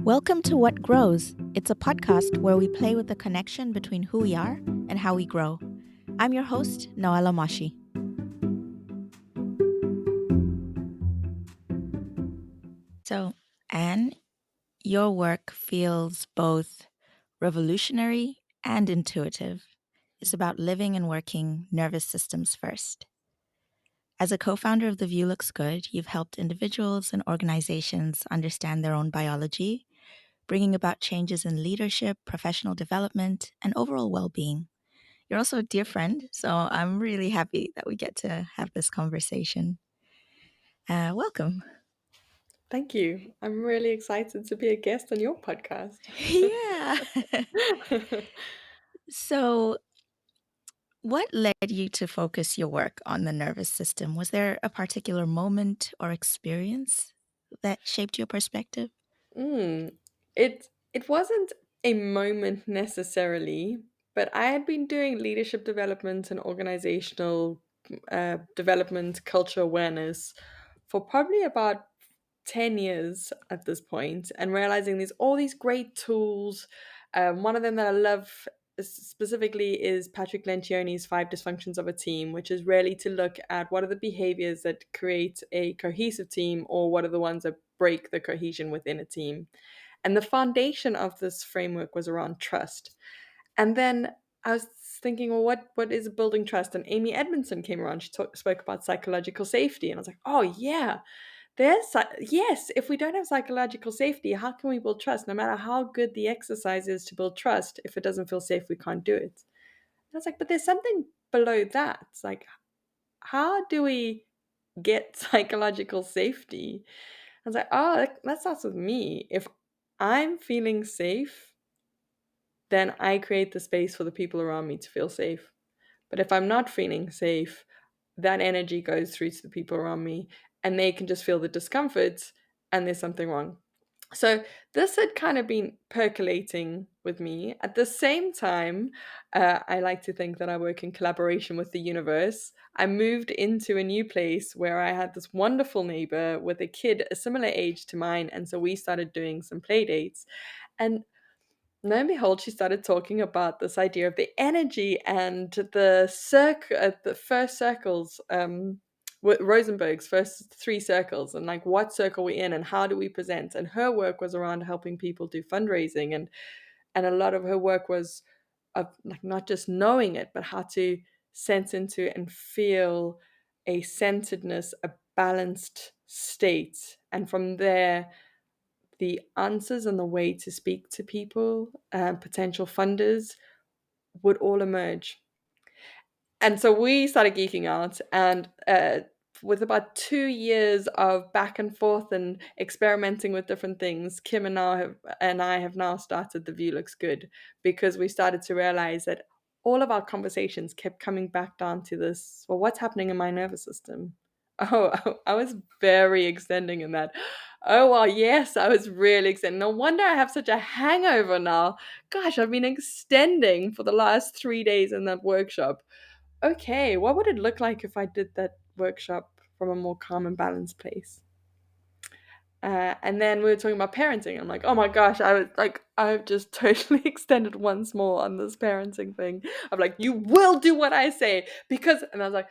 Welcome to What Grows. It's a podcast where we play with the connection between who we are and how we grow. I'm your host, Noella Mashi. So, Anne, your work feels both revolutionary and intuitive. It's about living and working nervous systems first. As a co founder of The View Looks Good, you've helped individuals and organizations understand their own biology, bringing about changes in leadership, professional development, and overall well being. You're also a dear friend, so I'm really happy that we get to have this conversation. Welcome. Thank you. I'm really excited to be a guest on your podcast. Yeah. So, what led you to focus your work on the nervous system? Was there a particular moment or experience that shaped your perspective? Mm. It wasn't a moment necessarily, but I had been doing leadership development and organizational development, culture awareness for probably about 10 years at this point, and realizing there's all these great tools. One of them that I love specifically is Patrick Lencioni's Five Dysfunctions of a Team, which is really to look at what are the behaviors that create a cohesive team, or what are the ones that break the cohesion within a team. And the foundation of this framework was around trust. And then I was thinking, well, what is building trust? And Amy Edmondson came around. She spoke about psychological safety, and I was like, oh yeah, yes. If we don't have psychological safety, how can we build trust? No matter how good the exercise is to build trust, if it doesn't feel safe, we can't do it. And I was like, but there's something below that. It's like, how do we get psychological safety? I was like, oh, that starts with me. If I'm feeling safe, then I create the space for the people around me to feel safe. But if I'm not feeling safe, that energy goes through to the people around me, and they can just feel the discomfort, and there's something wrong. So this had kind of been percolating with me. At the same time, I like to think that I work in collaboration with the universe. I moved into a new place where I had this wonderful neighbor with a kid a similar age to mine, and so we started doing some play dates. And lo and behold, she started talking about this idea of the energy and the first circles, Rosenberg's first three circles, and like what circle we're in and how do we present. And her work was around helping people do fundraising, and a lot of her work was of like not just knowing it, but how to sense into and feel a centeredness, a balanced state, and from there the answers and the way to speak to people, potential funders, would all emerge. And so we started geeking out, and with about 2 years of back and forth and experimenting with different things, Kim and I have now started The View Looks Good, because we started to realize that all of our conversations kept coming back down to this: well, what's happening in my nervous system? Oh, I was very extending in that. Oh, well, yes, I was really extending. No wonder I have such a hangover now. Gosh, I've been extending for the last 3 days in that workshop. Okay, what would it look like if I did that workshop from a more calm and balanced place? And then we were talking about parenting. I'm like, oh my gosh, I've just totally extended once more on this parenting thing. I'm like, you will do what I say, because, and I was like,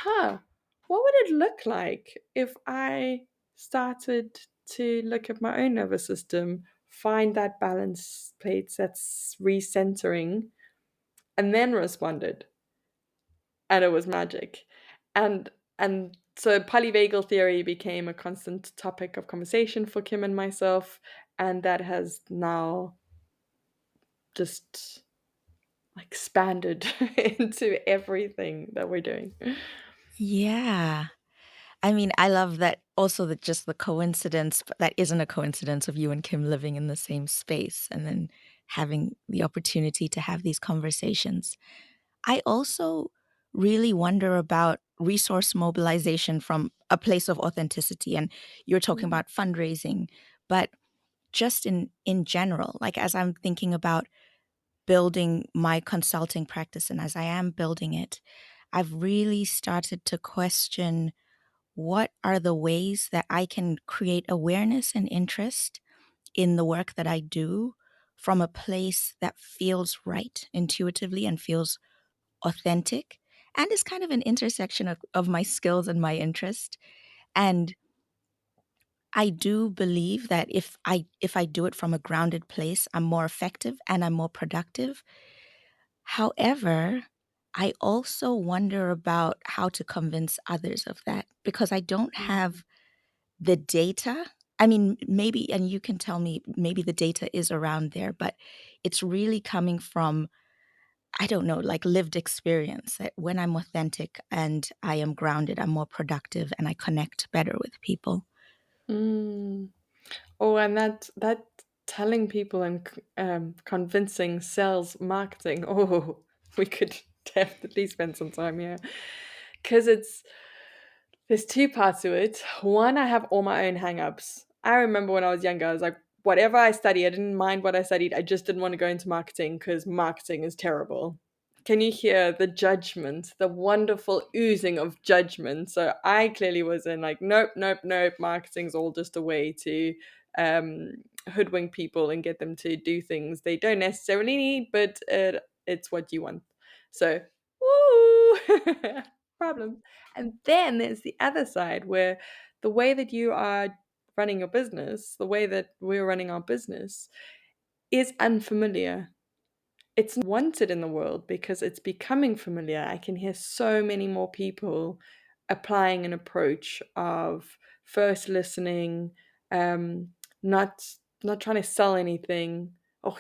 what would it look like if I started to look at my own nervous system, find that balance place that's recentering, and then responded? And it was magic. And so polyvagal theory became a constant topic of conversation for Kim and myself, and that has now just expanded into everything that we're doing. Yeah. I mean, I love that also that just the coincidence, but that isn't a coincidence of you and Kim living in the same space and then having the opportunity to have these conversations. I also really wonder about resource mobilization from a place of authenticity. And you're talking Mm. about fundraising, but just in general, like as I'm thinking about building my consulting practice and as I am building it, I've really started to question what are the ways that I can create awareness and interest in the work that I do from a place that feels right intuitively and feels authentic and is kind of an intersection of my skills and my interest. And I do believe that if I do it from a grounded place, I'm more effective and I'm more productive. However, I also wonder about how to convince others of that because I don't Mm. have the data. I mean, maybe, and you can tell me, maybe the data is around there, but it's really coming from, I don't know, like lived experience that when I'm authentic and I am grounded, I'm more productive and I connect better with people. Mm. Oh, and that telling people and convincing sales marketing. Oh, we could definitely spend some time here because there's two parts to it. One, I have all my own hang-ups. I remember when I was younger, I was like, whatever I study, I didn't mind what I studied. I just didn't want to go into marketing because marketing is terrible. Can you hear the judgment, the wonderful oozing of judgment? So I clearly was in like, nope, nope, nope. Marketing's all just a way to um, hoodwink people and get them to do things they don't necessarily need, but it's what you want. So, woo, problems. And then there's the other side where the way that you are running your business, the way that we're running our business is unfamiliar. It's wanted in the world because it's becoming familiar. I can hear so many more people applying an approach of first listening, um, not not trying to sell anything. Oh,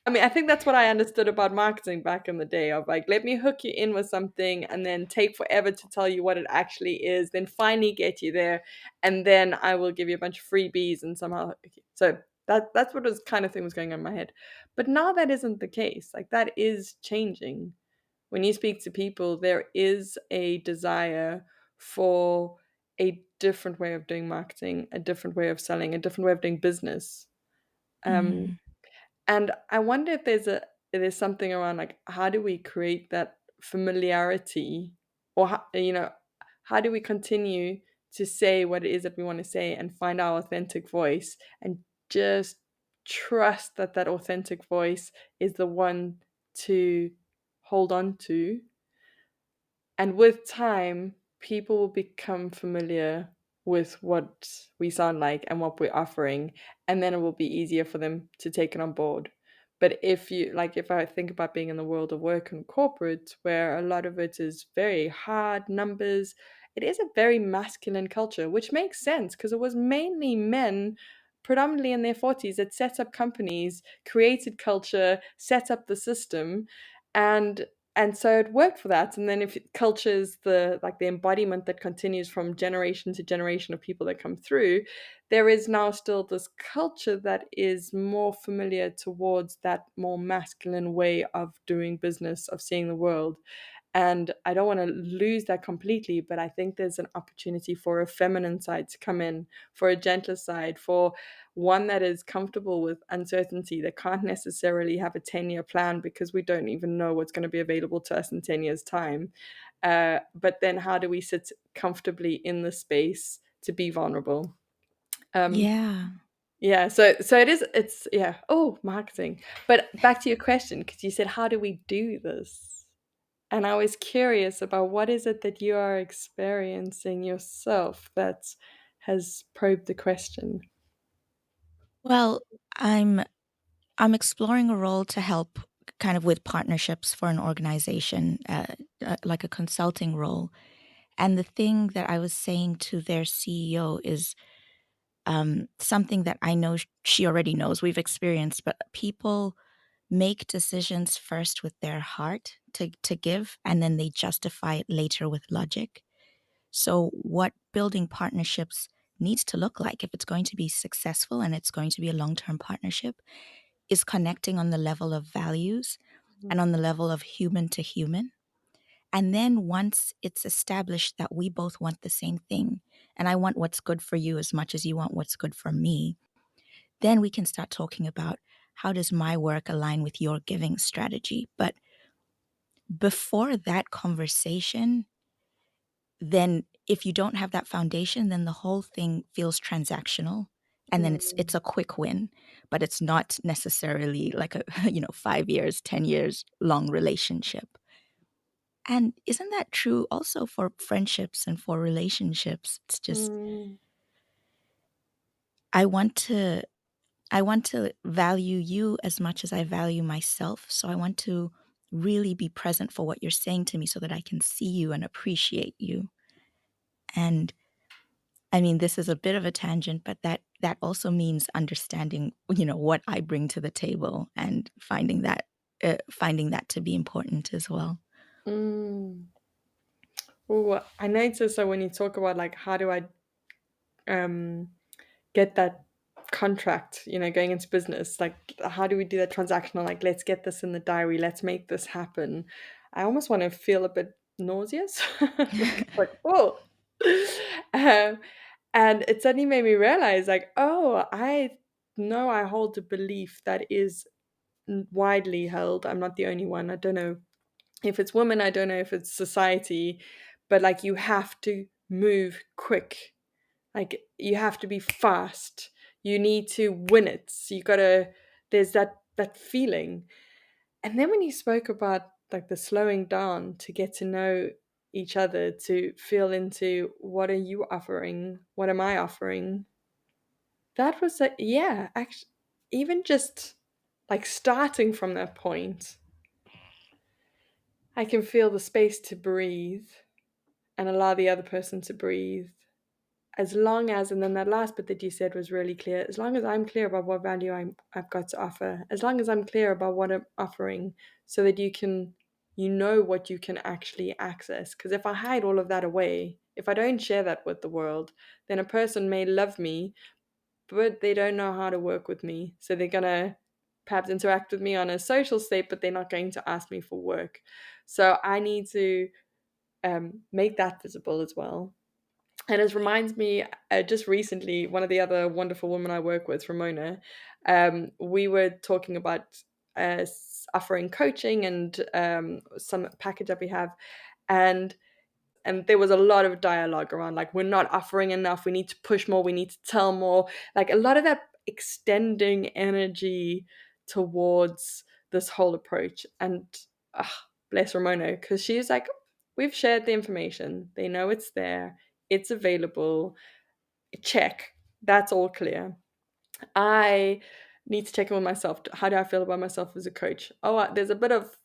I mean, I think that's what I understood about marketing back in the day of like, let me hook you in with something and then take forever to tell you what it actually is, then finally get you there, and then I will give you a bunch of freebies and somehow. Okay. So that's what was kind of thing was going on in my head. But now that isn't the case. Like that is changing. When you speak to people, there is a desire for a different way of doing marketing, a different way of selling, a different way of doing business. Um, Mm, and I wonder if there's something around like how do we create that familiarity, or how do we continue to say what it is that we want to say and find our authentic voice and just trust that that authentic voice is the one to hold on to, and with time, people will become familiar with what we sound like and what we're offering, and then it will be easier for them to take it on board. But if I think about being in the world of work and corporate, where a lot of it is very hard numbers, it is a very masculine culture, which makes sense because it was mainly men, predominantly in their 40s, that set up companies, created culture, set up the system. And so it worked for that. And then if culture is the embodiment that continues from generation to generation of people that come through, there is now still this culture that is more familiar towards that more masculine way of doing business, of seeing the world. And I don't want to lose that completely, but I think there's an opportunity for a feminine side to come in, for a gentler side, for one that is comfortable with uncertainty, that can't necessarily have a 10-year plan because we don't even know what's going to be available to us in 10 years' time. But then how do we sit comfortably in the space to be vulnerable? Um, yeah. yeah, so it's yeah. Oh, marketing. But back to your question, because you said, how do we do this? And I was curious about what is it that you are experiencing yourself that has probed the question. Well, I'm I'm exploring a role to help kind of with partnerships for an organization, like a consulting role. And the thing that I was saying to their CEO is something that I know she already knows, we've experienced, but people make decisions first with their heart to give, and then they justify it later with logic. So, what building partnerships needs to look like if it's going to be successful and it's going to be a long term partnership is connecting on the level of values and on the level of human to human. And then once it's established that we both want the same thing, and I want what's good for you as much as you want what's good for me, then we can start talking about how does my work align with your giving strategy. But before that conversation, then if you don't have that foundation, then the whole thing feels transactional and then it's Mm. a quick win, but it's not necessarily like a 5 years, 10 years long relationship. And isn't that true also for friendships and for relationships? It's just Mm. I want to I want to value you as much as I value myself. So I want to really be present for what you're saying to me so that I can see you and appreciate you. And I mean, this is a bit of a tangent, but that also means understanding, what I bring to the table and finding that to be important as well. Mm. Oh, I noticed that when you talk about like how do I um get that contract, going into business, like how do we do that transactional, like let's get this in the diary, let's make this happen. I almost want to feel a bit nauseous. like whoa. um, and it suddenly made me realize like, oh, I know I hold a belief that is widely held. I'm not the only one. I don't know if it's women, I don't know if it's society, but like you have to move quick, like you have to be fast. You need to win it. So you gotta. There's that feeling. And then when you spoke about like the slowing down to get to know each other, to feel into what are you offering, what am I offering. That was a yeah. Actually, even just like starting from that point, I can feel the space to breathe and allow the other person to breathe, as long as, and then that last bit that you said was really clear, as long as I'm clear about what value I've got to offer, as long as I'm clear about what I'm offering, so that you know what you can actually access. Because if I hide all of that away, if I don't share that with the world, then a person may love me, but they don't know how to work with me. So they're gonna perhaps interact with me on a social state, but they're not going to ask me for work. So I need to make that visible as well. And it reminds me, just recently, one of the other wonderful women I work with, Ramona, we were talking about offering coaching and some package that we have, and there was a lot of dialogue around like we're not offering enough, we need to push more, we need to tell more, like a lot of that extending energy towards this whole approach. And bless Ramona, because she's like, we've shared the information, they know it's there, it's available, check, that's all clear. I need to check in with myself. How do I feel about myself as a coach? Oh, there's a bit of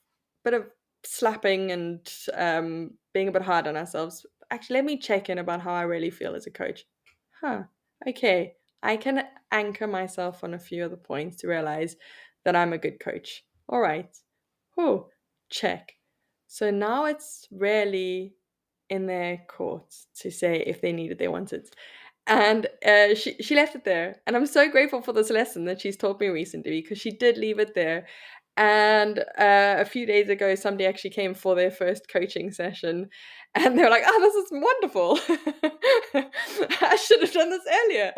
slapping and being a bit hard on ourselves. Actually, let me check in about how I really feel as a coach. Huh. Okay. I can anchor myself on a few other points to realize that I'm a good coach. All right. Oh, check. So now it's really in their court to say if they need it, they want it. And she left it there, and I'm so grateful for this lesson that she's taught me recently, because she did leave it there. And a few days ago, somebody actually came for their first coaching session, and they were like, "Oh, this is wonderful! I should have done this earlier."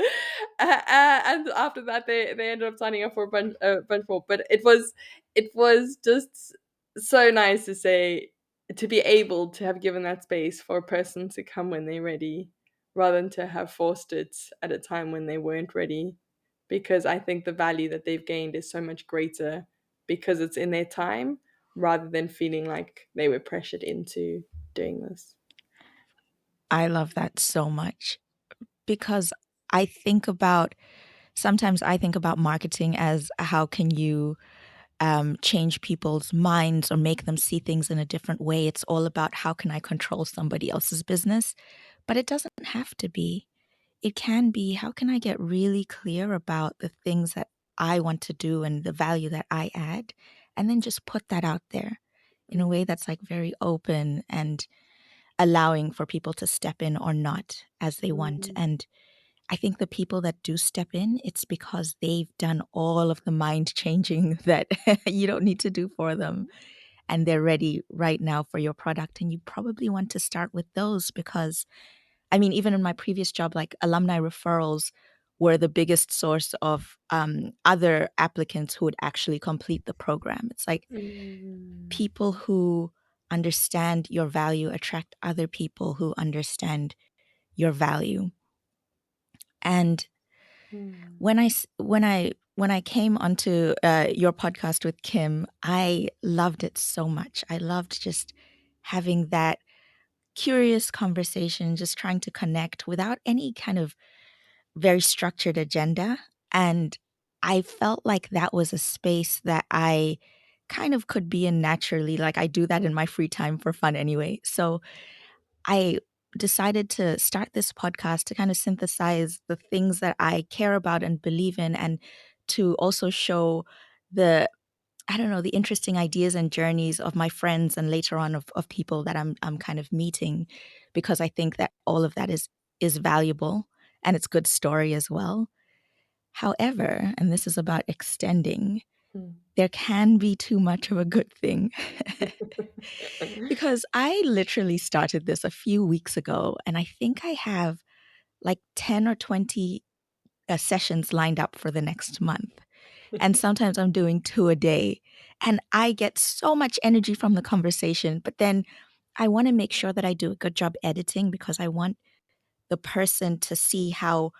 And after that, they ended up signing up for a bunch more. But it was just so nice to say, to be able to have given that space for a person to come when they're ready, rather than to have forced it at a time when they weren't ready. Because I think the value that they've gained is so much greater because it's in their time, rather than feeling like they were pressured into doing this. I love that so much because I think about sometimes I think about marketing as how can you change people's minds or make them see things in a different way. It's all about how can I control somebody else's business, but it doesn't have to be. It can be how can I get really clear about the things that I want to do and the value that I add, and then just put that out there in a way that's like very open and allowing for people to step in or not as they want. Mm-hmm. And I think the people that do step in, it's because they've done all of the mind changing that you don't need to do for them. And they're ready right now for your product. And you probably want to start with those because, I mean, even in my previous job, like alumni referrals were the biggest source of other applicants who would actually complete the program. It's like Mm-hmm. people who understand your value attract other people who understand your value. And Mm. When I came onto your podcast with Kim, I loved it so much. I loved just having that curious conversation, just trying to connect without any kind of very structured agenda. And I felt like that was a space that I kind of could be in naturally. Like I do that in my free time for fun anyway. So I decided to start this podcast to kind of synthesize the things that I care about and believe in, and to also show the, I don't know, the interesting ideas and journeys of my friends and later on of people that I'm kind of meeting, because I think that all of that is valuable and it's good story as well. However, and this is about extending, Mm. there can be too much of a good thing. Because I literally started this a few weeks ago, and I think I have like 10 or 20 sessions lined up for the next month. And sometimes I'm doing two a day. And I get so much energy from the conversation, but then I want to make sure that I do a good job editing, because I want the person to see how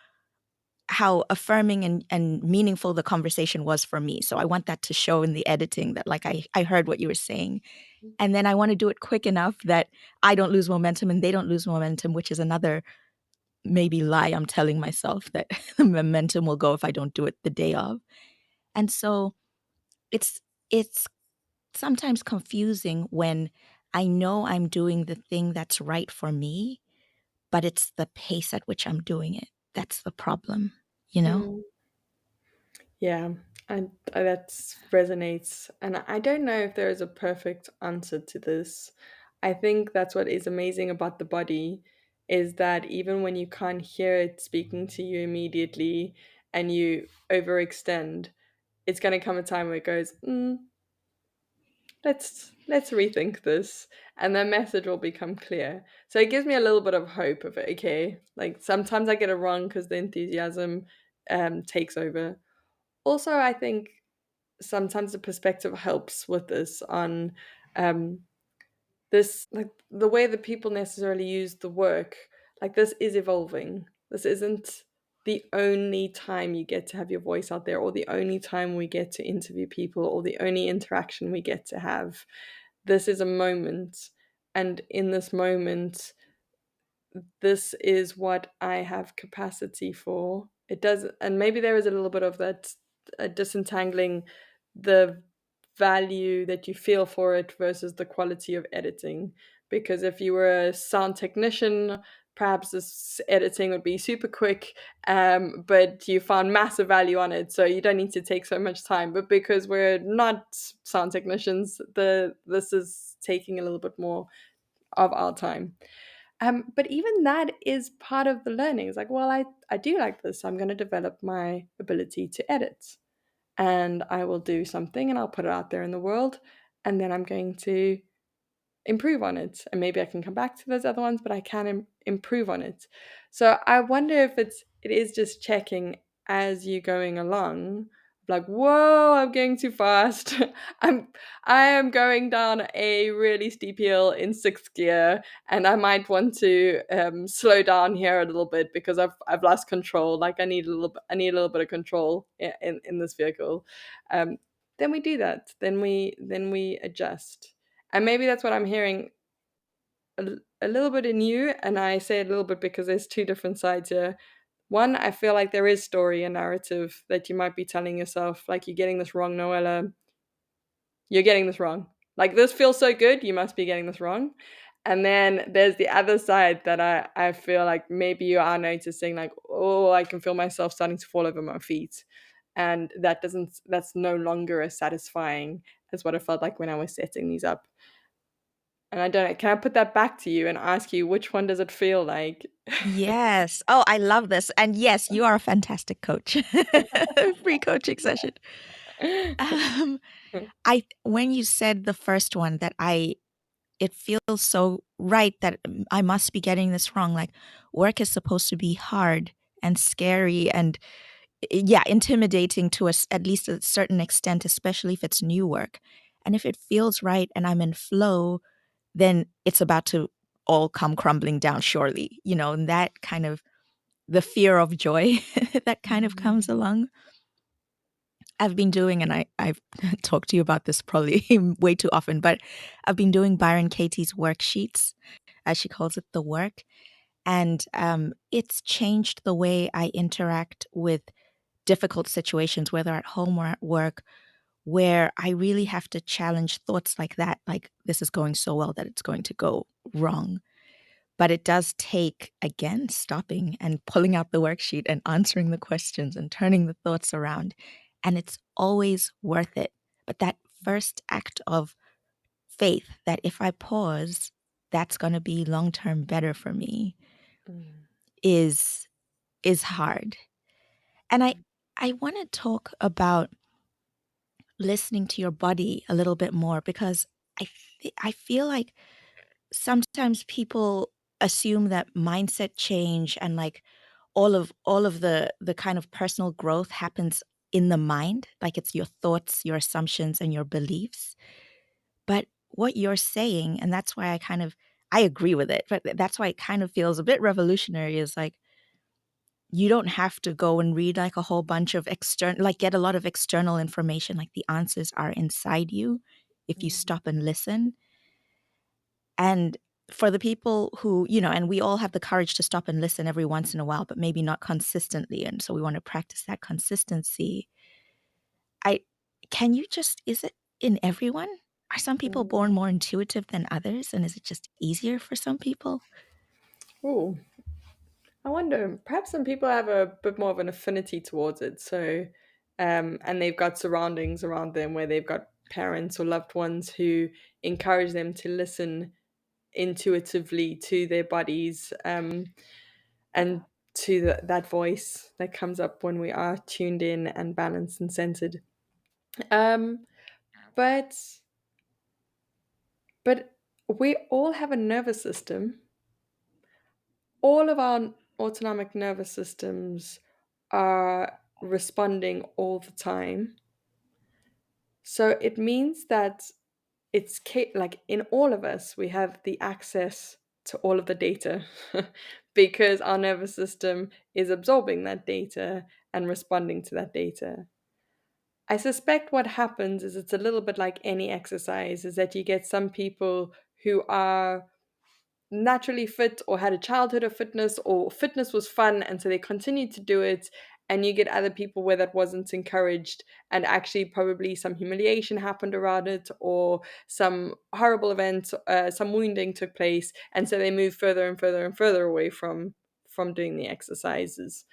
affirming and meaningful the conversation was for me. So I want that to show in the editing that like I heard what you were saying. And then I want to do it quick enough that I don't lose momentum and they don't lose momentum, which is another maybe lie I'm telling myself, that the momentum will go if I don't do it the day of. And so it's it's sometimes confusing when I know I'm doing the thing that's right for me, but it's the pace at which I'm doing it. That's the problem, you know? Mm. Yeah, and that resonates. And I don't know if there is a perfect answer to this. I think that's what is amazing about the body, is that even when you can't hear it speaking to you immediately and you overextend, it's going to come a time where it goes, let's rethink this, and the message will become clear. So it gives me a little bit of hope of it. Okay, like sometimes I get it wrong because the enthusiasm takes over. Also, I think sometimes the perspective helps with this on um this, like the way that people necessarily use the work. Like this is evolving. This isn't the only time you get to have your voice out there, or the only time we get to interview people, or the only interaction we get to have. This is a moment, and in this moment, this is what I have capacity for. It does, and maybe there is a little bit of that disentangling the value that you feel for it versus the quality of editing. Because if you were a sound technician, perhaps this editing would be super quick, but you found massive value on it, so you don't need to take so much time. But because we're not sound technicians, the this is taking a little bit more of our time. But even that is part of the learning. It's like, well, I do like this. So I'm going to develop my ability to edit. And I will do something and I'll put it out there in the world. And then I'm going to improve on it. And maybe I can come back to those other ones, but I can improve on it. So I wonder if it is just checking as you're going along, like, whoa, I'm going too fast. I'm I am going down a really steep hill in sixth gear, and I might want to slow down here a little bit because I've lost control. Like I need a little bit of control in this vehicle. Um, then we do that. Then we adjust, and maybe that's what I'm hearing a little bit in you. And I say a little bit because there's two different sides here. One, I feel like there is story and narrative that you might be telling yourself, like, you're getting this wrong, Noella. You're getting this wrong. Like, this feels so good, you must be getting this wrong. And then there's the other side that I feel like maybe you are noticing, like, oh, I can feel myself starting to fall over my feet. And that's no longer as satisfying as what it felt like when I was setting these up. And I don't know, can I put that back to you and ask you, which one does it feel like? Yes. Oh, I love this. And yes, you are a fantastic coach. Free coaching session. Um, I when you said the first one, that it feels so right that I must be getting this wrong. Like work is supposed to be hard and scary and yeah, intimidating to us at least a certain extent, especially if it's new work. And if it feels right and I'm in flow, then it's about to all come crumbling down surely, and that kind of the fear of joy that kind of comes Mm. along. I've been doing, and I've talked to you about this probably way too often, but I've been doing Byron Katie's worksheets, as she calls it, the work. And it's changed the way I interact with difficult situations, whether at home or at work, where I really have to challenge thoughts like that, like this is going so well that it's going to go wrong. But it does take, again, stopping and pulling out the worksheet and answering the questions and turning the thoughts around. And it's always worth it. But that first act of faith that if I pause, that's going to be long term better for me Mm. is hard. And I want to talk about listening to your body a little bit more because I feel like sometimes people assume that mindset change and like all of the kind of personal growth happens in the mind, like it's your thoughts, your assumptions and your beliefs. But what you're saying, and that's why I agree with it, but that's why it kind of feels a bit revolutionary, is like you don't have to go and read like a whole bunch of external, like get a lot of external information. Like the answers are inside you if you Mm. stop and listen. And for the people who, and we all have the courage to stop and listen every once in a while, but maybe not consistently. And so we want to practice that consistency. I can you just is it in everyone? Are some people Mm. born more intuitive than others? And is it just easier for some people? Ooh, I wonder. Perhaps some people have a bit more of an affinity towards it. So, and they've got surroundings around them where they've got parents or loved ones who encourage them to listen intuitively to their bodies, and to that voice that comes up when we are tuned in and balanced and centered. Um, but but we all have a nervous system. All of our autonomic nervous systems are responding all the time. So it means that like in all of us, we have the access to all of the data because our nervous system is absorbing that data and responding to that data. I suspect what happens is it's a little bit like any exercise, is that you get some people who are naturally fit or had a childhood of fitness, or fitness was fun and so they continued to do it, and you get other people where that wasn't encouraged and actually probably some humiliation happened around it, or some horrible event, some wounding took place, and so they move further and further and further away from doing the exercises.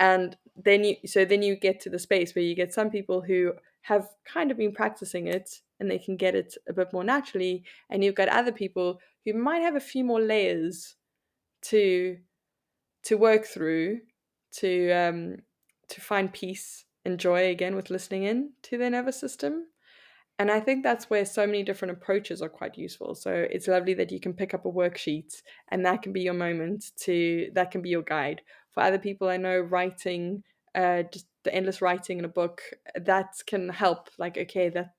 And then you get to the space where you get some people who have kind of been practicing it and they can get it a bit more naturally, and you've got other people who might have a few more layers to work through, to find peace and joy again with listening in to their nervous system. And I think that's where so many different approaches are quite useful. So it's lovely that you can pick up a worksheet and that can be your moment to, that can be your guide. For other people, I know writing, just the endless writing in a book, that can help. Like, okay, that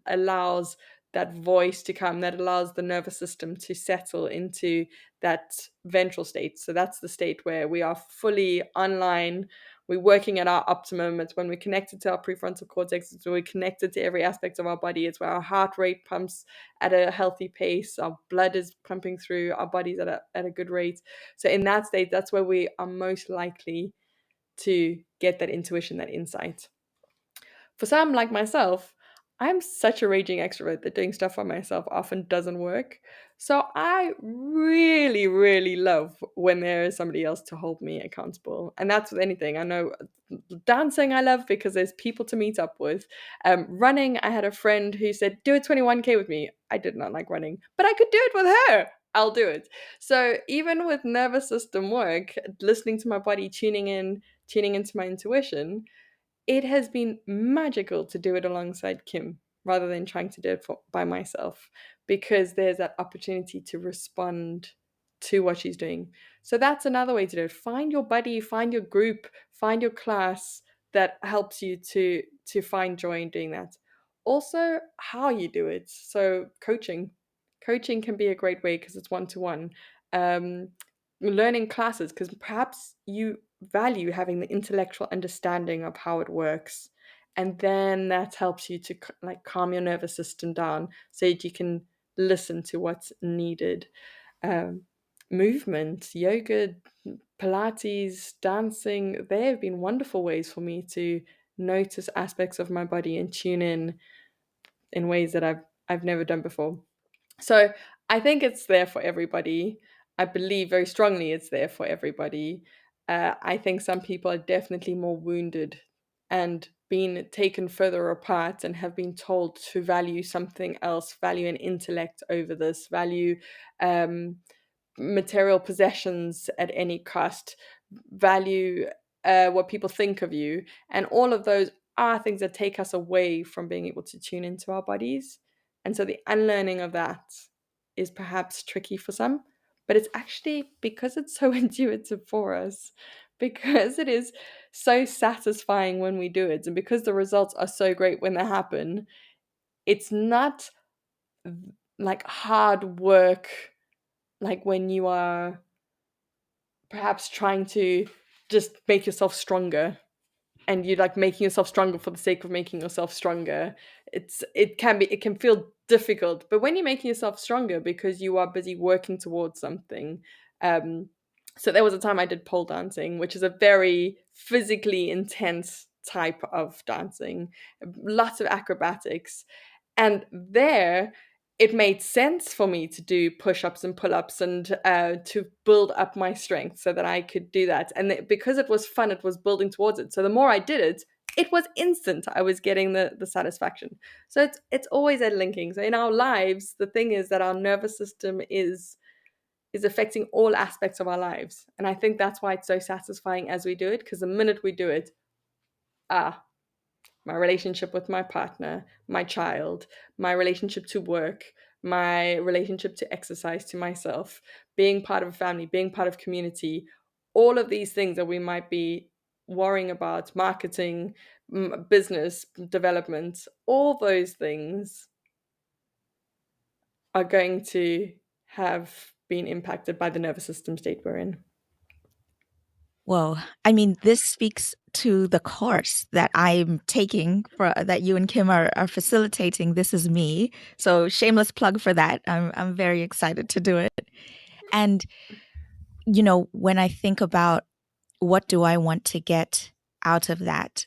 allows that voice to come, that allows the nervous system to settle into that ventral state. So that's the state where we are fully online, we're working at our optimum. It's when we're connected to our prefrontal cortex. It's when we're connected to every aspect of our body. It's where our heart rate pumps at a healthy pace. Our blood is pumping through our bodies at a good rate. So in that state, that's where we are most likely to get that intuition, that insight. For some, like myself, I'm such a raging extrovert that doing stuff by myself often doesn't work. So I really, really love when there is somebody else to hold me accountable. And that's with anything. I know dancing I love because there's people to meet up with. Running, I had a friend who said, do a 21K with me. I did not like running, but I could do it with her. I'll do it. So even with nervous system work, listening to my body, tuning into my intuition, it has been magical to do it alongside Kim rather than trying to do it by myself, because there's that opportunity to respond to what she's doing. So that's another way to do it. Find your buddy, find your group, find your class that helps you to find joy in doing that. Also, how you do it. So coaching can be a great way because it's one to one. learning classes because perhaps you value having the intellectual understanding of how it works, and then that helps you to like calm your nervous system down so that you can listen to what's needed. um, Movement, yoga, Pilates, dancing, they have been wonderful ways for me to notice aspects of my body and tune in ways that I've never done before. So I think it's there for everybody. I believe very strongly it's there for everybody. I think some people are definitely more wounded and been taken further apart and have been told to value something else, value an intellect over this, value um, material possessions at any cost, value what people think of you. And all of those are things that take us away from being able to tune into our bodies. And so the unlearning of that is perhaps tricky for some, but it's actually because it's so intuitive for us, because it is so satisfying when we do it, and because the results are so great when they happen. It's not like hard work, like when you are perhaps trying to just make yourself stronger, and you're like making yourself stronger for the sake of making yourself stronger. It can feel difficult, but when you're making yourself stronger because you are busy working towards something. So there was a time I did pole dancing, which is a very physically intense type of dancing, lots of acrobatics. And there, it made sense for me to do push-ups and pull-ups and to build up my strength so that I could do that. And because it was fun, it was building towards it. So the more I did it, it was instant. I was getting the satisfaction. So it's always a linking. So in our lives, the thing is that our nervous system is affecting all aspects of our lives. And I think that's why it's so satisfying as we do it, because the minute we do it, ah, my relationship with my partner, my child, my relationship to work, my relationship to exercise, to myself, being part of a family, being part of community, all of these things that we might be worrying about, marketing, business development, all those things are going to have been impacted by the nervous system state we're in. Whoa. I mean, this speaks to the course that I'm taking for that you and Kim are facilitating. This is me. So shameless plug for that. I'm very excited to do it. And when I think about what do I want to get out of that,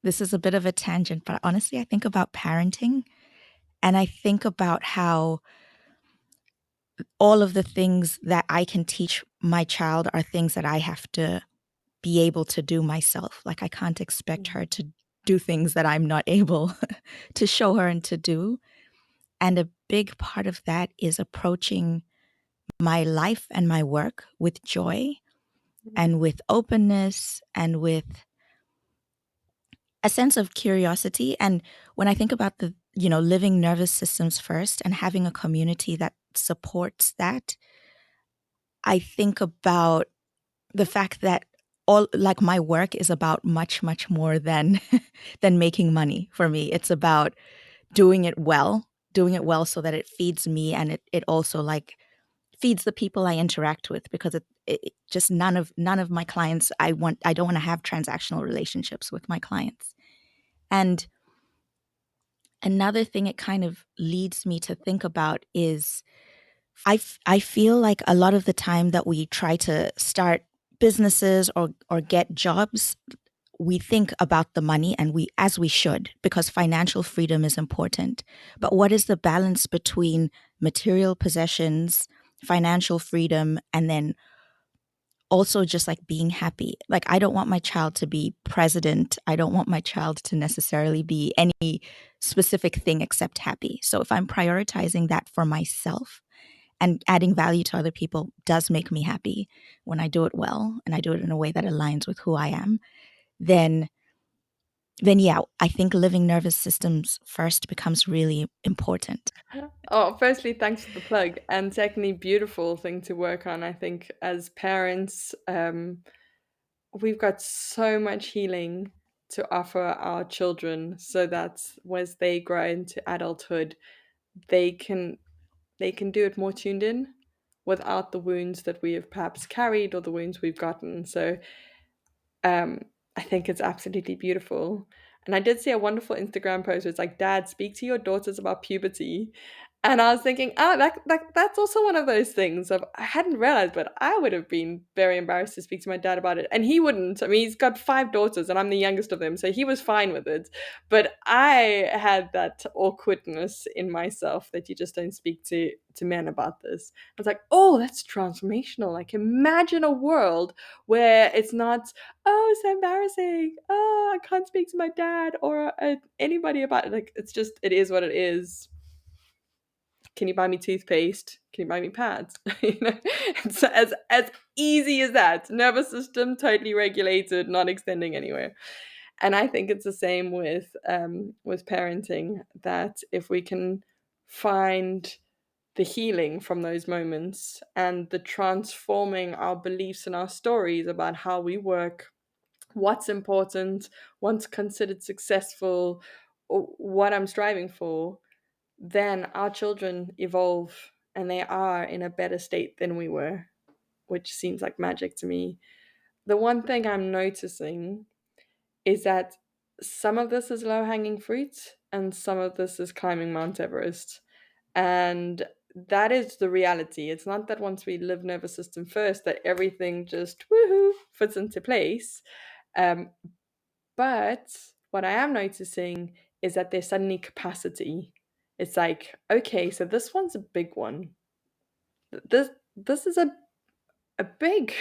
this is a bit of a tangent, but honestly, I think about parenting and I think about how all of the things that I can teach my child are things that I have to be able to do myself. Like I can't expect her to do things that I'm not able to show her and to do. And a big part of that is approaching my life and my work with joy and with openness and with a sense of curiosity. And when I think about living nervous systems first and having a community that supports that, I think about the fact that all like my work is about much, much more than than making money for me. It's about doing it well so that it feeds me and it also like feeds the people I interact with because it just none of my clients I don't want to have transactional relationships with my clients. And another thing it kind of leads me to think about is I feel like a lot of the time that we try to start businesses or get jobs, we think about the money and we should because financial freedom is important. But what is the balance between material possessions, financial freedom, and then also just like being happy? Like I don't want my child to be president. I don't want my child to necessarily be any specific thing except happy. So if I'm prioritizing that for myself, and adding value to other people does make me happy when I do it well and I do it in a way that aligns with who I am, then yeah, I think living nervous systems first becomes really important. Oh, firstly, thanks for the plug. And secondly, beautiful thing to work on. I think as parents, we've got so much healing to offer our children so that as they grow into adulthood, they can they can do it more tuned in, without the wounds that we have perhaps carried or the wounds we've gotten. So um, I think it's absolutely beautiful. And I did see a wonderful Instagram post where it's like, Dad, speak to your daughters about puberty. And I was thinking, that's also one of those things of I hadn't realized, but I would have been very embarrassed to speak to my dad about it. And he wouldn't. I mean, he's got 5 daughters and I'm the youngest of them, so he was fine with it. But I had that awkwardness in myself that you just don't speak to men about this. I was like, oh, that's transformational. Like imagine a world where it's not, oh, it's so embarrassing. Oh, I can't speak to my dad or anybody about it. Like it's just it is what it is. Can you buy me toothpaste? Can you buy me pads? You know, it's as easy as that. Nervous system totally regulated, not extending anywhere. And I think it's the same with parenting. That if we can find the healing from those moments and the transforming our beliefs and our stories about how we work, what's important, what's considered successful, or what I'm striving for, then our children evolve and they are in a better state than we were, which seems like magic to me. The one thing I'm noticing is that some of this is low hanging fruit and some of this is climbing Mount Everest. And that is the reality. It's not that once we live nervous system first, that everything just woohoo fits into place. Um, but what I am noticing is that there's suddenly capacity. It's like, okay, so this one's a big one. This is a big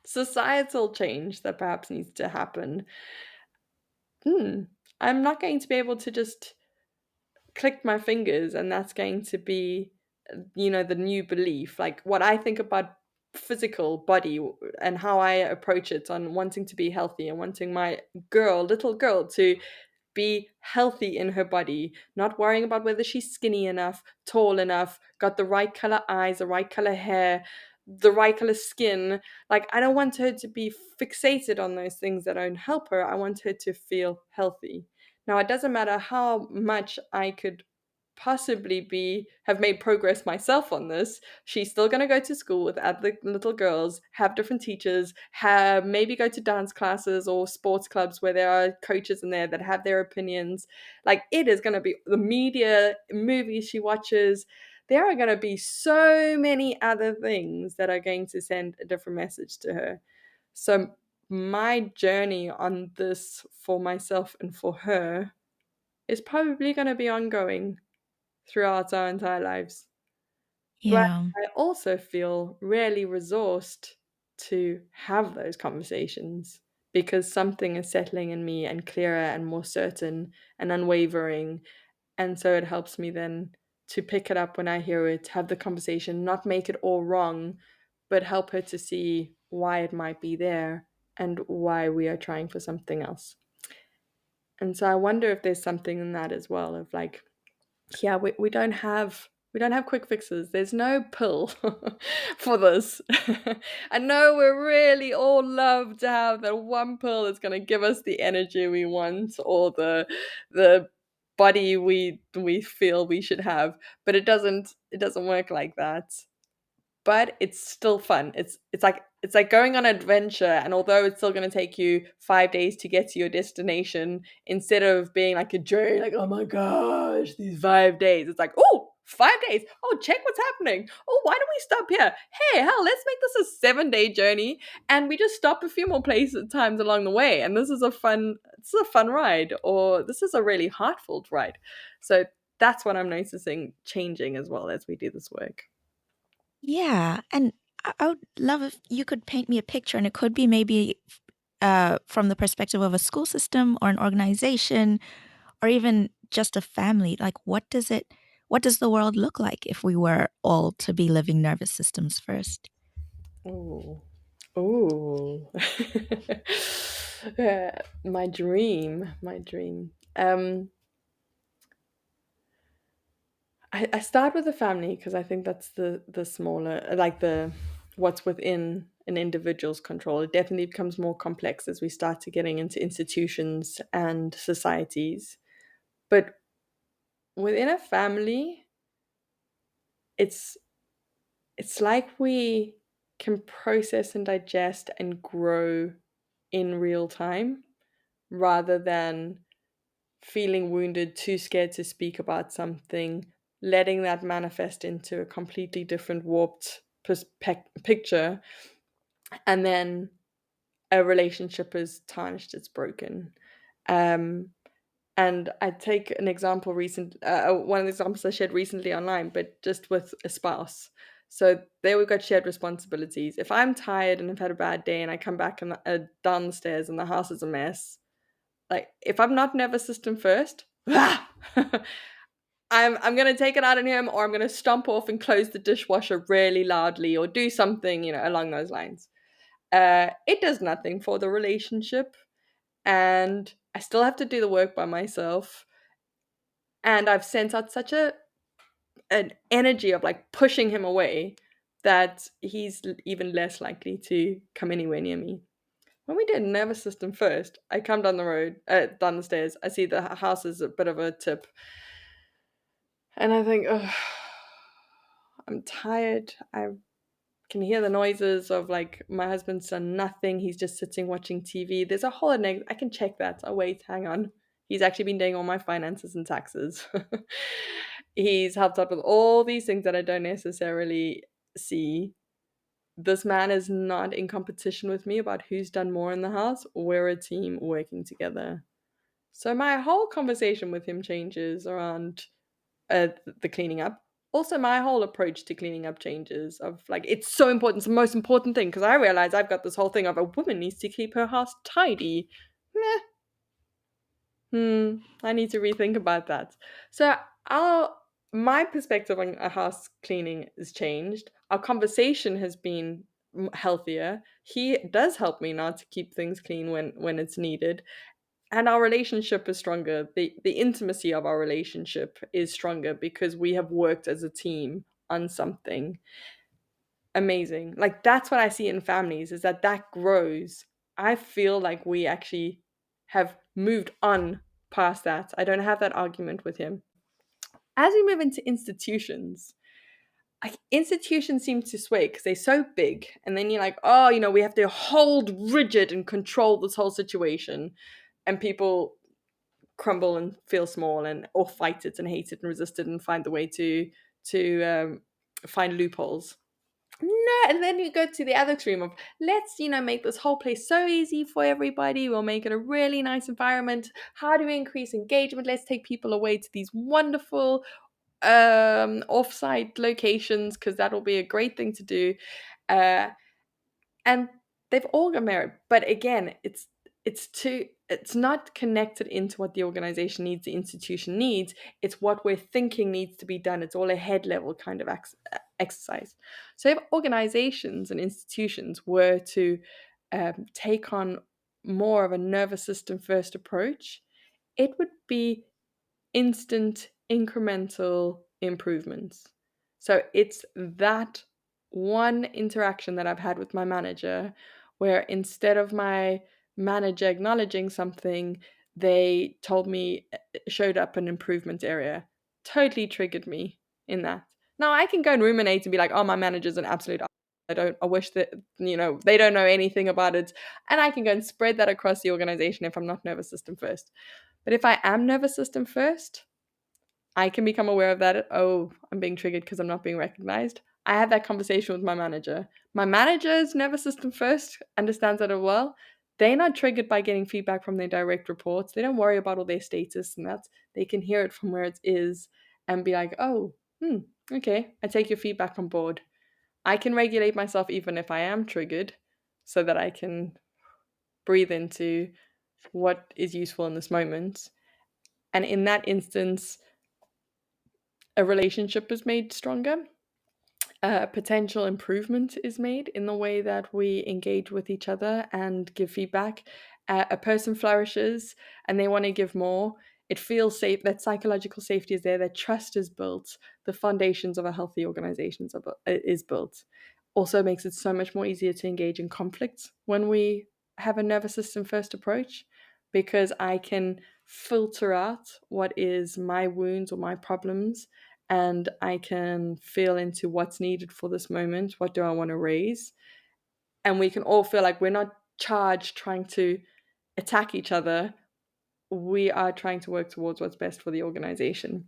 societal change that perhaps needs to happen. Hmm. I'm not going to be able to just click my fingers and that's going to be, the new belief. Like what I think about physical body and how I approach it on wanting to be healthy and wanting my little girl to be healthy in her body, not worrying about whether she's skinny enough, tall enough, got the right color eyes, the right color hair, the right color skin. Like, I don't want her to be fixated on those things that don't help her. I want her to feel healthy. Now, it doesn't matter how much I could possibly have made progress myself on this. She's still going to go to school with other little girls, have different teachers, have maybe go to dance classes or sports clubs where there are coaches in there that have their opinions. Like it is going to be the media, movies she watches. There are going to be so many other things that are going to send a different message to her. So my journey on this for myself and for her is probably going to be ongoing throughout our entire lives. But Yeah. I also feel really resourced to have those conversations because something is settling in me and clearer and more certain and unwavering. And so it helps me then to pick it up when I hear it, have the conversation, not make it all wrong, but help her to see why it might be there and why we are trying for something else. And so I wonder if there's something in that as well of like, yeah, we don't have quick fixes. There's no pill for this. I know we really all love to have that one pill that's going to give us the energy we want or the body we feel we should have, but it doesn't work like that. But it's still fun. It's like going on an adventure, and although it's still going to take you 5 days to get to your destination, instead of being like a journey, like oh my gosh, these 5 days, it's like oh 5 days. Oh, check what's happening. Oh, why don't we stop here? Hey, hell, let's make this a 7 day journey, and we just stop a few more places times along the way, and this is a fun ride, or this is a really heartfelt ride. So that's what I'm noticing changing as well as we do this work. Yeah, and I would love if you could paint me a picture, and it could be maybe from the perspective of a school system or an organization or even just a family. Like, what does the world look like if we were all to be living nervous systems first? Oh, oh, yeah, my dream. I start with the family because I think that's the smaller, like the what's within an individual's control. It definitely becomes more complex as we start to getting into institutions and societies. But within a family, it's it's like we can process and digest and grow in real time rather than feeling wounded, too scared to speak about something, letting that manifest into a completely different, warped picture, and then a relationship is tarnished, it's broken. Um, and I take an example one of the examples I shared recently online, but just with a spouse. So there we've got shared responsibilities. If I'm tired and I've had a bad day and I come back and down the stairs and the house is a mess, like if I'm not nervous system first, I'm gonna take it out on him, or I'm gonna stomp off and close the dishwasher really loudly, or do something, along those lines. It does nothing for the relationship, and I still have to do the work by myself. And I've sent out such an energy of like pushing him away that he's even less likely to come anywhere near me. When we did nervous system first, I come down the stairs. I see the house is a bit of a tip, and I think, oh, I'm tired. I can hear the noises of like my husband's done nothing. He's just sitting watching TV. There's a whole I can check that. Oh wait, hang on. He's actually been doing all my finances and taxes. He's helped out with all these things that I don't necessarily see. This man is not in competition with me about who's done more in the house. We're a team working together. So my whole conversation with him changes around the cleaning up. Also, my whole approach to cleaning up changes of like, it's so important. It's the most important thing because I realize I've got this whole thing of a woman needs to keep her house tidy. Meh. I need to rethink about that. So our my perspective on a house cleaning has changed. Our conversation has been healthier. He does help me now to keep things clean when it's needed, and our relationship is stronger. The intimacy of our relationship is stronger because we have worked as a team on something amazing. Like that's what I see in families, is that grows. I feel like we actually have moved on past that. I don't have that argument with him. As we move into institutions, like institutions seem to sway because they're so big, and then you're like, oh, we have to hold rigid and control this whole situation, and people crumble and feel small, and or fight it and hate it and resist it and find the way to find loopholes. No, and then you go to the other extreme of let's make this whole place so easy for everybody. We'll make it a really nice environment. How do we increase engagement? Let's take people away to these wonderful off-site locations because that'll be a great thing to do. Uh, and they've all got merit, but again, it's not connected into what the organization needs, the institution needs. It's what we're thinking needs to be done. It's all a head level kind of exercise. So if organizations and institutions were to take on more of a nervous system first approach, it would be instant incremental improvements. So it's that one interaction that I've had with my manager where instead of my manager acknowledging something, they told me, showed up an improvement area. Totally triggered me in that. Now I can go and ruminate and be like, oh, my manager's an absolute. I wish that, they don't know anything about it. And I can go and spread that across the organization if I'm not nervous system first. But if I am nervous system first, I can become aware of that. Oh, I'm being triggered because I'm not being recognized. I have that conversation with my manager. My manager is nervous system first, understands that as well. They're not triggered by getting feedback from their direct reports. They don't worry about all their status and that. They can hear it from where it is and be like, oh, okay, I take your feedback on board. I can regulate myself even if I am triggered so that I can breathe into what is useful in this moment. And in that instance, a relationship is made stronger. Potential improvement is made in the way that we engage with each other and give feedback. A person flourishes and they want to give more. It feels safe. That psychological safety is there. That trust is built. The foundations of a healthy organization is built. Also makes it so much more easier to engage in conflicts when we have a nervous system first approach, because I can filter out what is my wounds or my problems and I can feel into what's needed for this moment. What do I want to raise? And we can all feel like we're not charged trying to attack each other. We are trying to work towards what's best for the organization.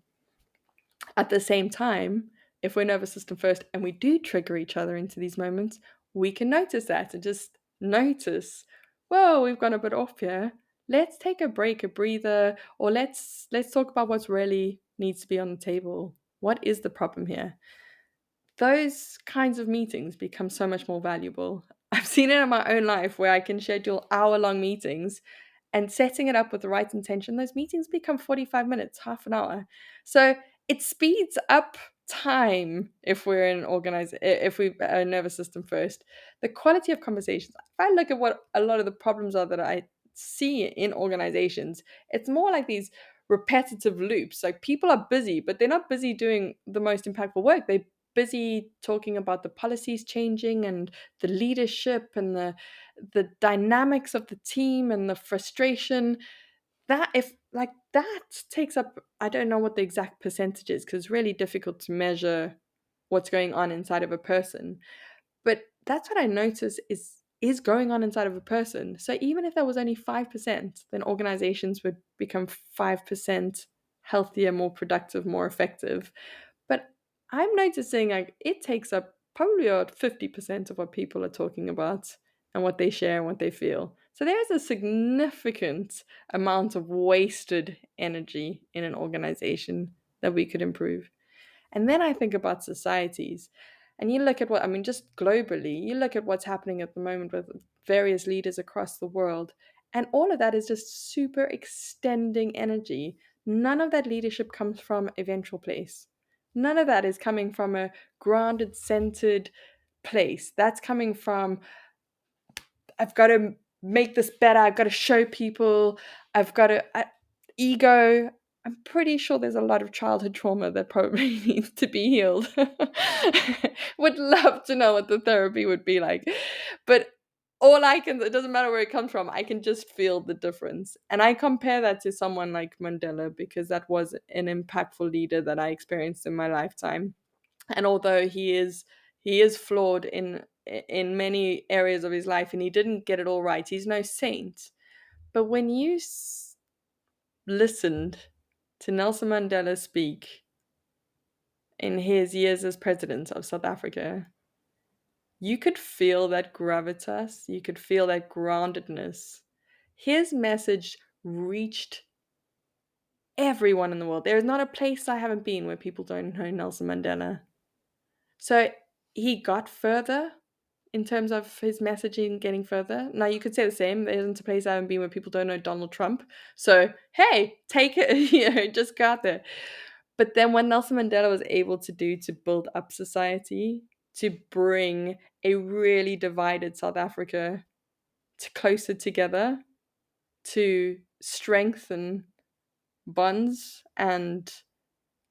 At the same time, if we're nervous system first and we do trigger each other into these moments, we can notice that and just notice, whoa, we've gone a bit off here. Let's take a break, a breather, or let's talk about what's really needs to be on the table. What is the problem here? Those kinds of meetings become so much more valuable. I've seen it in my own life where I can schedule hour-long meetings, and setting it up with the right intention, those meetings become 45 minutes, half an hour. So it speeds up time if we're in organize if we are nervous system first. The quality of conversations. If I look at what a lot of the problems are that I see in organizations, it's more like these repetitive loops. Like people are busy, but they're not busy doing the most impactful work. They're busy talking about the policies changing and the leadership and the dynamics of the team and the frustration. That if like that takes up, I don't know what the exact percentage is because it's really difficult to measure what's going on inside of a person, but that's what I notice is going on inside of a person. So even if that was only 5%, then organizations would become 5% healthier, more productive, more effective. But I'm noticing like it takes up probably about 50% of what people are talking about and what they share and what they feel. So there's a significant amount of wasted energy in an organization that we could improve. And then I think about societies. And you look at what, I mean, just globally, you look at what's happening at the moment with various leaders across the world. And all of that is just super extending energy. None of that leadership comes from a ventral place. None of that is coming from a grounded, centered place. That's coming from, I've got to make this better. I've got to show people. I've got to ego. I'm pretty sure there's a lot of childhood trauma that probably needs to be healed. Would love to know what the therapy would be like. But all I can, it doesn't matter where it comes from, I can just feel the difference. And I compare that to someone like Mandela because that was an impactful leader that I experienced in my lifetime. And although he is flawed in many areas of his life and he didn't get it all right, he's no saint. But when you listened to Nelson Mandela speak in his years as president of South Africa, you could feel that gravitas, you could feel that groundedness. His message reached everyone in the world. There is not a place I haven't been where people don't know Nelson Mandela. So he got further in terms of his messaging getting further. Now you could say the same. There isn't a place I haven't been where people don't know Donald Trump. So hey, take it, just go out there. But then what Nelson Mandela was able to do to build up society, to bring a really divided South Africa closer together, to strengthen bonds and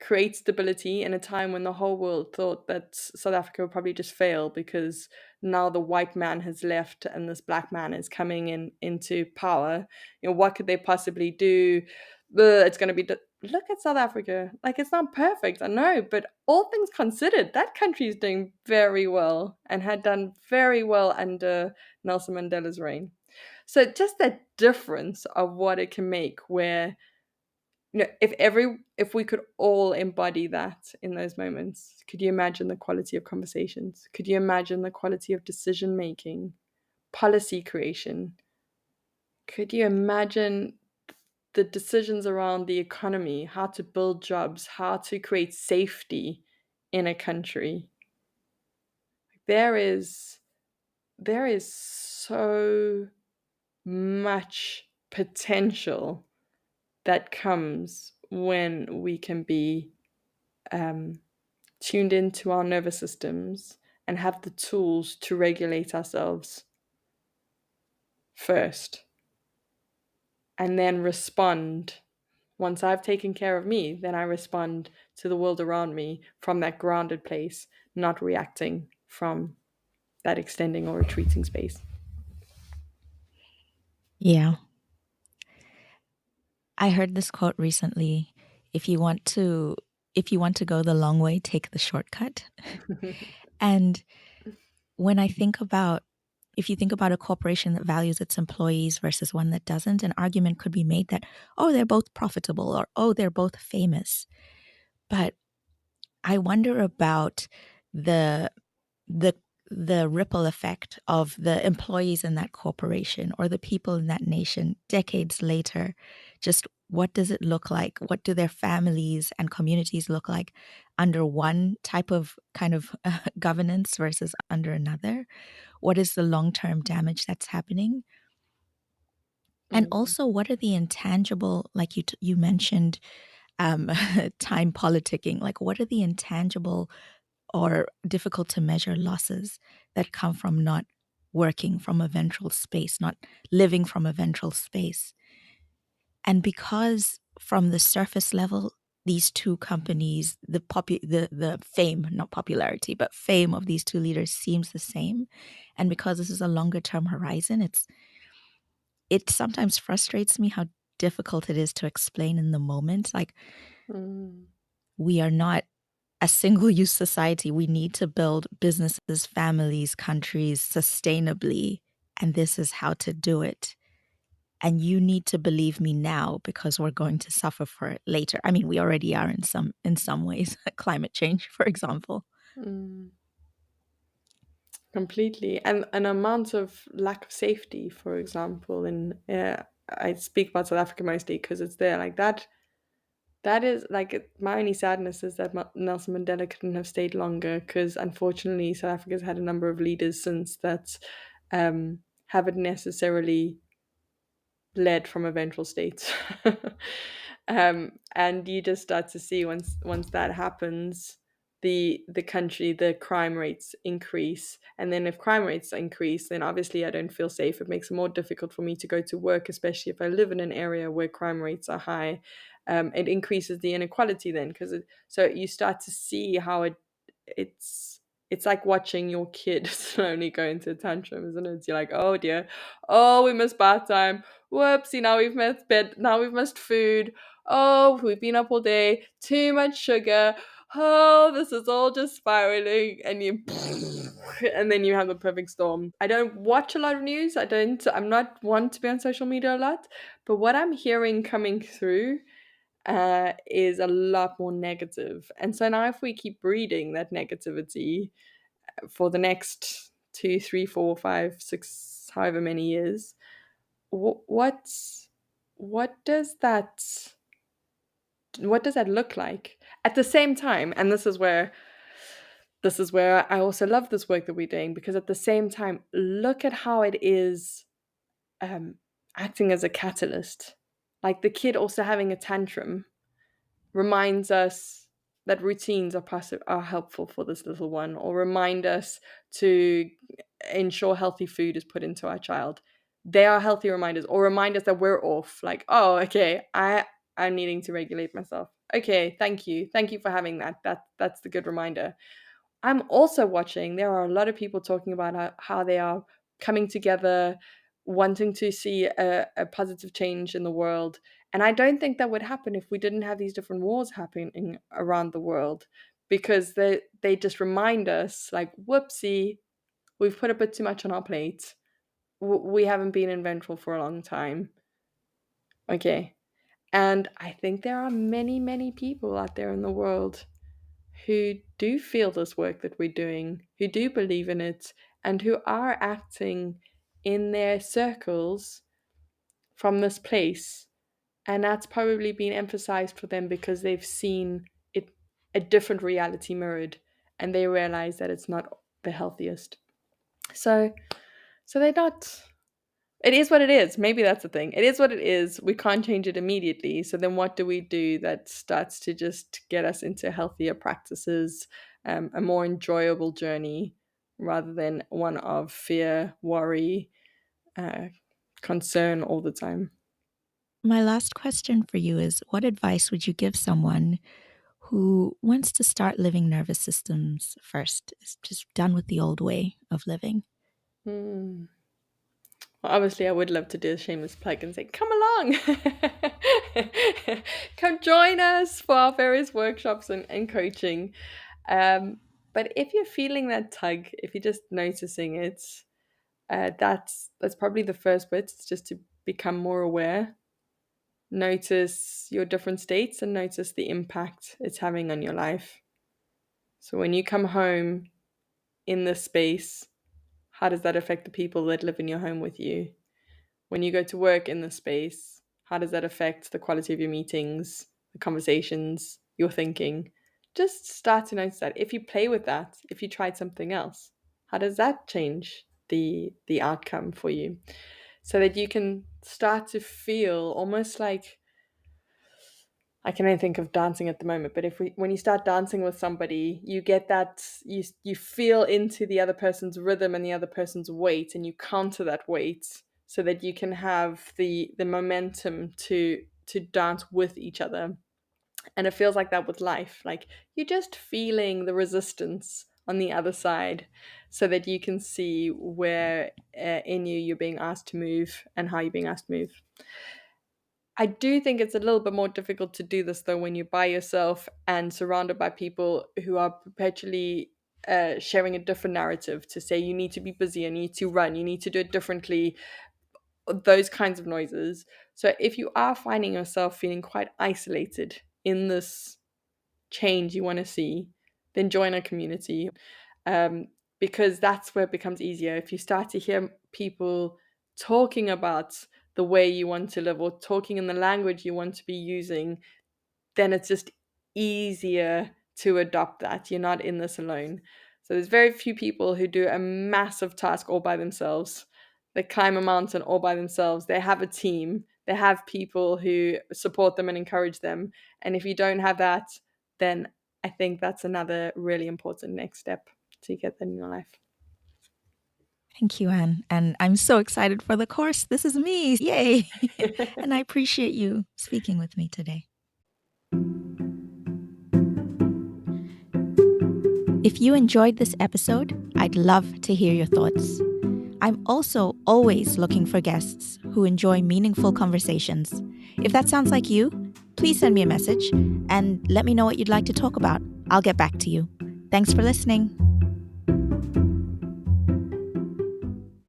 create stability in a time when the whole world thought that South Africa would probably just fail because now the white man has left and this black man is coming into power. What could they possibly do? It's going to be look at South Africa. Like it's not perfect, I know, but all things considered, that country is doing very well and had done very well under Nelson Mandela's reign. So just that difference of what it can make where if we could all embody that in those moments, could you imagine the quality of conversations? Could you imagine the quality of decision making, policy creation? Could you imagine the decisions around the economy, how to build jobs, how to create safety in a country? There is there is so much potential that comes when we can be um, tuned into our nervous systems and have the tools to regulate ourselves first and then respond. Once I've taken care of me, then I respond to the world around me from that grounded place, not reacting from that extending or retreating space. Yeah. I heard this quote recently. If you want to if you want to go the long way, take the shortcut. And when I think about, if you think about a corporation that values its employees versus one that doesn't, an argument could be made that, oh, they're both profitable, or oh, they're both famous. But I wonder about the the the ripple effect of the employees in that corporation or the people in that nation decades later. Just what does it look like? What do their families and communities look like under one type of kind of governance versus under another? What is the long-term damage that's happening? And Mm, also, what are the intangible, like you mentioned, um, time politicking? Like, what are the intangible or difficult to measure losses that come from not working from a ventral space, not living from a ventral space? And because from the surface level, these two companies, the fame, not popularity, but fame of these two leaders seems the same. And because this is a longer term horizon, it sometimes frustrates me how difficult it is to explain in the moment. Like, mm, we are not a single use society. We need to build businesses, families, countries sustainably. And this is how to do it. And you need to believe me now because we're going to suffer for it later. I mean, we already are in some ways, climate change, for example. mm. Completely. And an amount of lack of safety, for example, in I speak about South Africa mostly because it's there. Like that is like my only sadness is that Nelson Mandela couldn't have stayed longer because unfortunately South Africa's had a number of leaders since that haven't necessarily led from a ventral state. And you just start to see once that happens, the country, the crime rates increase. And then if crime rates increase, then obviously I don't feel safe. It makes it more difficult for me to go to work, especially if I live in an area where crime rates are high. It increases the inequality then because so you start to see how it's it's like watching your kid slowly go into a tantrum, isn't it? You're like, oh dear, oh, we missed bath time. Whoopsie, now we've missed bed. Now we've missed food. Oh, we've been up all day. Too much sugar. Oh, this is all just spiraling. And you, and then you have the perfect storm. I don't watch a lot of news. I'm not one to be on social media a lot. But what I'm hearing coming through is a lot more negative. And so now, if we keep breeding that negativity for the next 2, 3, 4, 5, 6, however many years, what does that look like? At the same time, and this is where I also love this work that we're doing because at the same time, look at how it is um, acting as a catalyst. Like the kid also having a tantrum reminds us that routines are helpful for this little one, or remind us to ensure healthy food is put into our child. They are healthy reminders, or remind us that we're off. Like, oh, okay, I'm needing to regulate myself. Okay, thank you for having that. That's the good reminder. I'm also watching, there are a lot of people talking about how they are coming together, wanting to see a positive change in the world. And I don't think that would happen if we didn't have these different wars happening around the world, because they just remind us, like, whoopsie, we've put a bit too much on our plate. We haven't been in ventral for a long time. Okay. And I think there are many, many people out there in the world who do feel this work that we're doing, who do believe in it, and who are acting in their circles from this place. And that's probably been emphasized for them because they've seen it, a different reality mirrored, and they realize that it's not the healthiest. So, so they're not, it is what it is. Maybe that's the thing. It is what it is. We can't change it immediately. So then what do we do that starts to just get us into healthier practices, a more enjoyable journey rather than one of fear, worry, uh, concern all the time? My last question for you is, what advice would you give someone who wants to start living nervous systems first, is just done with the old way of living? Hmm. Well, obviously, I would love to do a shameless plug and say, come along, come join us for our various workshops and coaching. Um, but if you're feeling that tug, if you're just noticing it, that's probably the first bit. It's just to become more aware, notice your different states, and notice the impact it's having on your life. So when you come home in this space, how does that affect the people that live in your home with you? When you go to work in this space, how does that affect the quality of your meetings, the conversations, your thinking? Just start to notice that. If you play with that, if you tried something else, how does that change the outcome for you? So that you can start to feel almost like, I can only think of dancing at the moment, but when you start dancing with somebody, you get that you feel into the other person's rhythm and the other person's weight, and you counter that weight so that you can have the momentum to dance with each other. And it feels like that with life, like you're just feeling the resistance on the other side, so that you can see where in you're being asked to move and how you're being asked to move. I do think it's a little bit more difficult to do this though when you're by yourself and surrounded by people who are perpetually sharing a different narrative to say you need to be busy, you need to run, you need to do it differently, those kinds of noises. So if you are finding yourself feeling quite isolated in this change you want to see, then join a community, um, because that's where it becomes easier. If you start to hear people talking about the way you want to live or talking in the language you want to be using, then it's just easier to adopt that. You're not in this alone. So there's very few people who do a massive task all by themselves. They climb a mountain all by themselves. They have a team. They have people who support them and encourage them. And if you don't have that, then I think that's another really important next step to get that in your life. Thank you, Anne. And I'm so excited for the course. This is me. Yay. And I appreciate you speaking with me today. If you enjoyed this episode, I'd love to hear your thoughts. I'm also always looking for guests who enjoy meaningful conversations. If that sounds like you, please send me a message and let me know what you'd like to talk about. I'll get back to you. Thanks for listening.